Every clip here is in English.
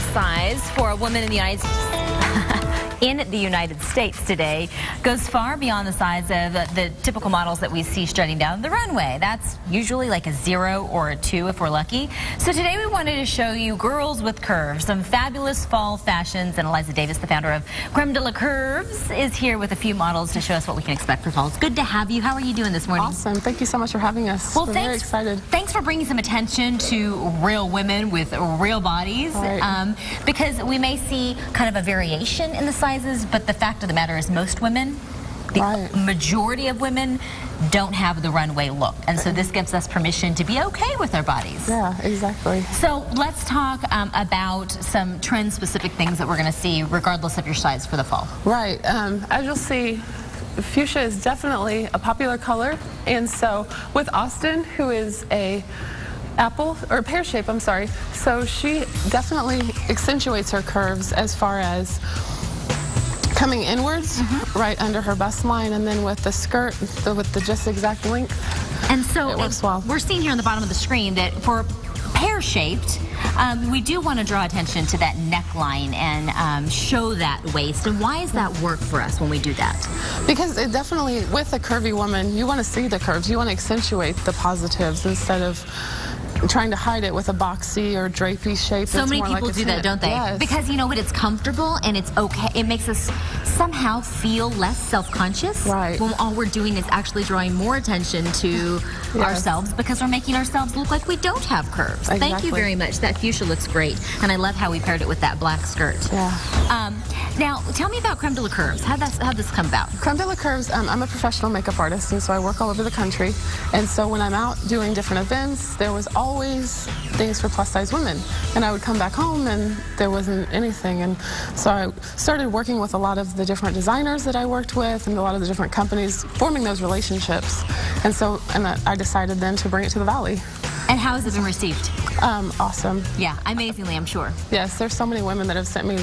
plus size for a woman in the United States today goes far beyond the size of the typical models that we see strutting down the runway. That's usually like a 0 or a 2 if we're lucky. So today we wanted to show you girls with curves, some fabulous fall fashions, and Eliza Davis, the founder of Creme de la Curves, is here with a few models to show us what we can expect for fall. It's good to have you. How are you doing this morning? Awesome. Thank you so much for having us. Well, We're very excited. Thanks for bringing some attention to real women with real bodies. Right. Because we may see kind of a variation in the sizes, but the fact of the matter is most women, the majority of women, don't have the runway look. And so this gives us permission to be okay with our bodies. Yeah, exactly. So let's talk about some trend-specific things that we're going to see regardless of your size for the fall. Right. As you'll see, fuchsia is definitely a popular color. And so with Austin, who is a pear shape, I'm sorry. So she definitely accentuates her curves as far as coming inwards, right under her bust line, and then with the skirt, with the just exact length, and so it works well. We're seeing here on the bottom of the screen that for pear-shaped, we do want to draw attention to that neckline and show that waist. And why does that work for us when we do that? Because it definitely, with a curvy woman, you want to see the curves. You want to accentuate the positives instead of trying to hide it with a boxy or drapey shape. So many people do that, don't they? Yes. Because you know what, it's comfortable and it's okay. It makes us somehow feel less self-conscious. Right. When all we're doing is actually drawing more attention to ourselves, because we're making ourselves look like we don't have curves. Exactly. Thank you very much. That fuchsia looks great. And I love how we paired it with that black skirt. Yeah. Now, tell me about Creme de la Curves. How'd this come about? Creme de la Curves, I'm a professional makeup artist, and so I work all over the country. And so when I'm out doing different events, there was always things for plus-size women. And I would come back home, and there wasn't anything. And so I started working with a lot of the different designers that I worked with and a lot of the different companies, forming those relationships. And so I decided then to bring it to the Valley. And how has it been received? Awesome. Yeah, amazingly, I'm sure. Yes, there's so many women that have sent me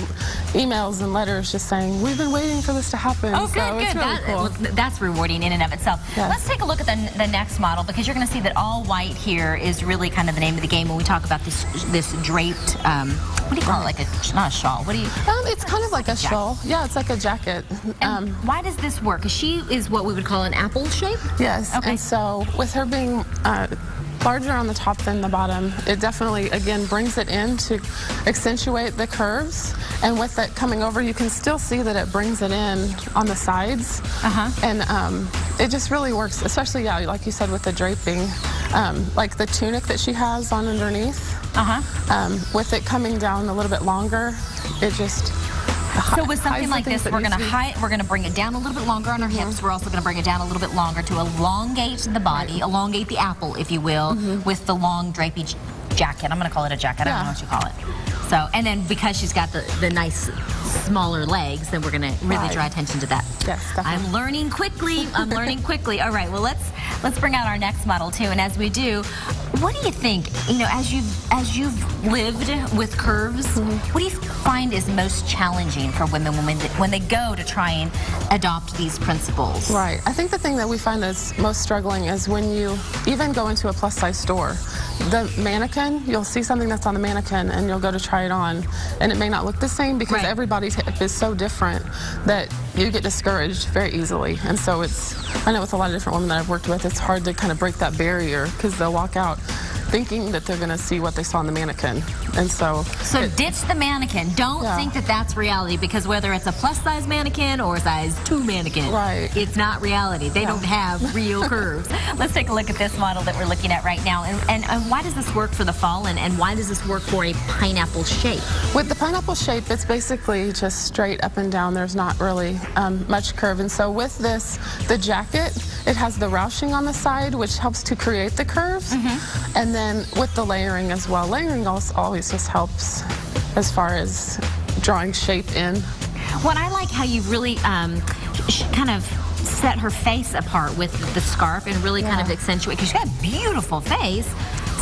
emails and letters just saying, we've been waiting for this to happen. Oh, good, so good. It's really cool. That's rewarding in and of itself. Yes. Let's take a look at the next model, because you're going to see that all white here is really kind of the name of the game when we talk about this draped, what do you call it? Like not a shawl. What do you? It's kind of like a shawl. Yeah, it's like a jacket. And why does this work? Because she is what we would call an apple shape? Yes. Okay. And so with her being larger on the top than the bottom, it definitely, again, brings it in to accentuate the curves. And with it coming over, you can still see that it brings it in on the sides. And it just really works, especially, yeah, like you said, with the draping. Like the tunic that she has on underneath, with it coming down a little bit longer, it just... So with something like this, we're going to bring it down a little bit longer on our hips. We're also going to bring it down a little bit longer to elongate the body, elongate the apple, if you will, with the long drapey jacket. I'm going to call it a jacket. I don't know what you call it. So, and then because she's got the nice smaller legs, then we're going to really draw attention to that. Yes, definitely. I'm learning quickly. I'm learning quickly. All right, well, let's bring out our next model too. And as we do, what do you think, you know, as you've lived with curves, what do you find is most challenging for women when they go to try and adopt these principles? Right. I think the thing that we find that's most struggling is when you even go into a plus-size store. The mannequin, you'll see something that's on the mannequin and you'll go to try it on, and it may not look the same because everybody's hip is so different that you get discouraged very easily. And so I know with a lot of different women that I've worked with, it's hard to kind of break that barrier because they'll walk out thinking that they're going to see what they saw on the mannequin. And so ditch the mannequin. Don't think that that's reality, because whether it's a plus-size mannequin or a size 2 mannequin, it's not reality. They don't have real curves. Let's take a look at this model that we're looking at right now. And why does this work for the fall, and why does this work for a pineapple shape? With the pineapple shape, it's basically just straight up and down. There's not really much curve. And so with this, the jacket, it has the ruching on the side, which helps to create the curves. And then with the layering as well. Layering also always just helps as far as drawing shape in. Well, I like how you really kind of set her face apart with the scarf and really kind of accentuate, because she's got a beautiful face.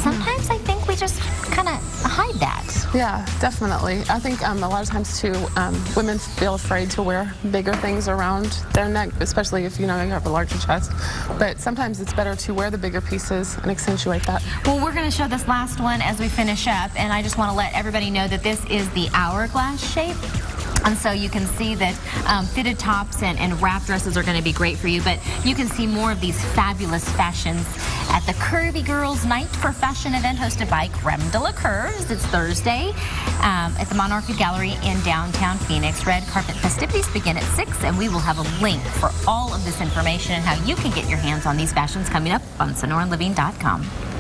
Sometimes I think we just kind of hide that. Yeah, definitely. I think a lot of times too, women feel afraid to wear bigger things around their neck, especially if you have a larger chest. But sometimes it's better to wear the bigger pieces and accentuate that. Well, we're going to show this last one as we finish up, and I just want to let everybody know that this is the hourglass shape. And so you can see that fitted tops and wrap dresses are going to be great for you, but you can see more of these fabulous fashions at the Curvy Girls Night for Fashion event hosted by Creme de la Curves. It's Thursday at the Monarchy Gallery in downtown Phoenix. Red carpet festivities begin at 6, and we will have a link for all of this information and how you can get your hands on these fashions coming up on SonoraLiving.com.